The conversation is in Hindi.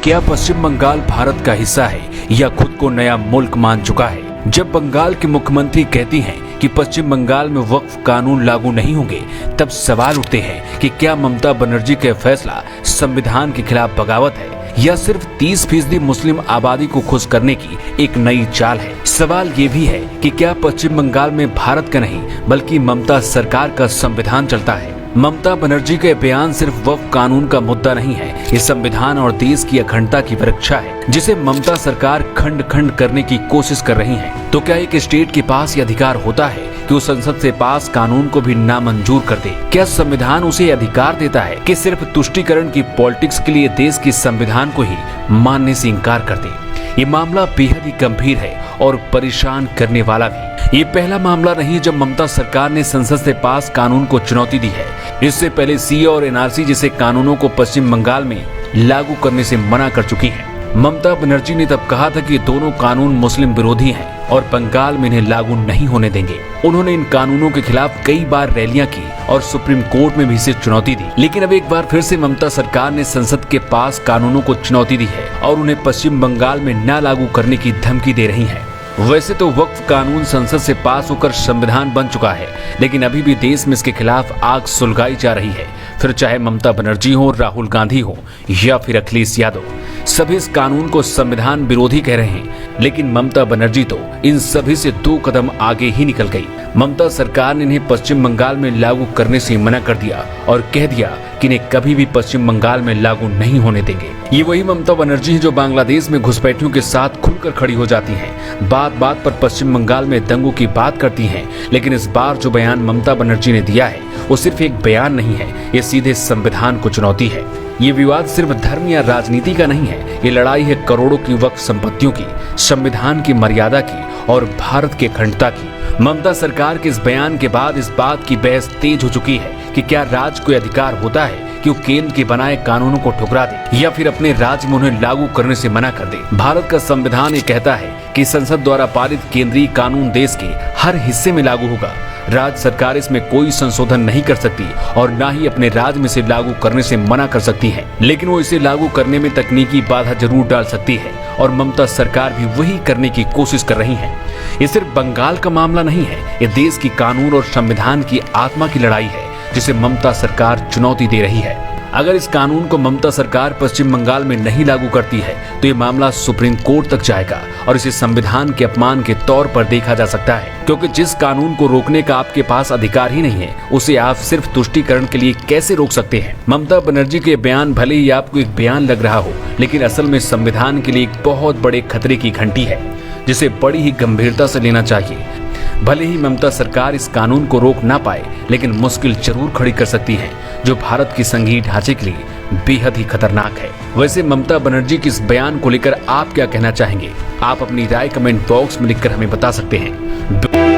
क्या पश्चिम बंगाल भारत का हिस्सा है या खुद को नया मुल्क मान चुका है? जब बंगाल की मुख्यमंत्री कहती हैं कि पश्चिम बंगाल में वक्फ कानून लागू नहीं होंगे, तब सवाल उठते हैं कि क्या ममता बनर्जी का फैसला संविधान के खिलाफ बगावत है या सिर्फ 30% मुस्लिम आबादी को खुश करने की एक नई चाल है। सवाल ये भी है कि क्या पश्चिम बंगाल में भारत का नहीं बल्कि ममता सरकार का संविधान चलता है। ममता बनर्जी का बयान सिर्फ वक्फ कानून का मुद्दा नहीं है, ये संविधान और देश की अखंडता की परीक्षा है जिसे ममता सरकार खंड खंड करने की कोशिश कर रही है। तो क्या एक स्टेट के पास ये अधिकार होता है कि वो संसद से पास कानून को भी नामंजूर कर दे? क्या संविधान उसे अधिकार देता है कि सिर्फ तुष्टीकरण की पॉलिटिक्स के लिए देश के संविधान को ही मानने से इनकार कर दे? ये मामला बेहद ही गंभीर है और परेशान करने वाला भी। ये पहला मामला नहीं जब ममता सरकार ने संसद से पास कानून को चुनौती दी है। इससे पहले सीए और एनआरसी जैसे कानूनों को पश्चिम बंगाल में लागू करने से मना कर चुकी है। ममता बनर्जी ने तब कहा था कि दोनों कानून मुस्लिम विरोधी हैं और बंगाल में इन्हें लागू नहीं होने देंगे। उन्होंने इन कानूनों के खिलाफ कई बार रैलियां की और सुप्रीम कोर्ट में भी इसे चुनौती दी। लेकिन अब एक बार फिर से ममता सरकार ने संसद के पास कानूनों को चुनौती दी है और उन्हें पश्चिम बंगाल में न लागू करने की धमकी दे रही है। वैसे तो वक्फ कानून संसद से पास होकर संविधान बन चुका है, लेकिन अभी भी देश में इसके खिलाफ आग सुलगाई जा रही है। फिर चाहे ममता बनर्जी हो, राहुल गांधी हो या फिर अखिलेश यादव, सभी इस कानून को संविधान विरोधी कह रहे हैं। लेकिन ममता बनर्जी तो इन सभी से 2 कदम आगे ही निकल गई। ममता सरकार ने इन्हें पश्चिम बंगाल में लागू करने से मना कर दिया और कह दिया कि इन्हें कभी भी पश्चिम बंगाल में लागू नहीं होने देंगे। ये वही ममता बनर्जी है जो बांग्लादेश में घुसपैठियों के साथ खुलकर खड़ी हो जाती हैं, बात बात पर पश्चिम बंगाल में दंगों की बात करती हैं। लेकिन इस बार जो बयान ममता बनर्जी ने दिया है वो सिर्फ एक बयान नहीं है, ये सीधे संविधान को चुनौती है। ये विवाद सिर्फ धर्म या राजनीति का नहीं है, ये लड़ाई है करोड़ों की वक्फ संपत्तियों की, संविधान की मर्यादा की और भारत की अखंडता की। ममता सरकार के इस बयान के बाद इस बात की बहस तेज हो चुकी है कि क्या राज्य को अधिकार होता है कि वो केंद्र के बनाए कानूनों को ठुकरा दे या फिर अपने राज्य में उन्हें लागू करने से मना कर दे। भारत का संविधान ये कहता है कि संसद द्वारा पारित केंद्रीय कानून देश के हर हिस्से में लागू होगा। राज्य सरकार इसमें कोई संशोधन नहीं कर सकती और न ही अपने राज्य में इसे लागू करने से मना कर सकती है। लेकिन वो इसे लागू करने में तकनीकी बाधा जरूर डाल सकती है और ममता सरकार भी वही करने की कोशिश कर रही है। ये सिर्फ बंगाल का मामला नहीं है, ये देश की कानून और संविधान की आत्मा की लड़ाई है जिसे ममता सरकार चुनौती दे रही है। अगर इस कानून को ममता सरकार पश्चिम बंगाल में नहीं लागू करती है तो ये मामला सुप्रीम कोर्ट तक जाएगा और इसे संविधान के अपमान के तौर पर देखा जा सकता है, क्योंकि जिस कानून को रोकने का आपके पास अधिकार ही नहीं है उसे आप सिर्फ तुष्टीकरण के लिए कैसे रोक सकते हैं। ममता बनर्जी के बयान भले ही आपको एक बयान लग रहा हो, लेकिन असल में संविधान के लिए एक बहुत बड़े खतरे की घंटी है जिसे बड़ी ही गंभीरता से लेना चाहिए। भले ही ममता सरकार इस कानून को रोक ना पाए, लेकिन मुश्किल जरूर खड़ी कर सकती है जो भारत की संघीय ढांचे के लिए बेहद ही खतरनाक है। वैसे ममता बनर्जी के इस बयान को लेकर आप क्या कहना चाहेंगे? आप अपनी राय कमेंट बॉक्स में लिखकर हमें बता सकते हैं।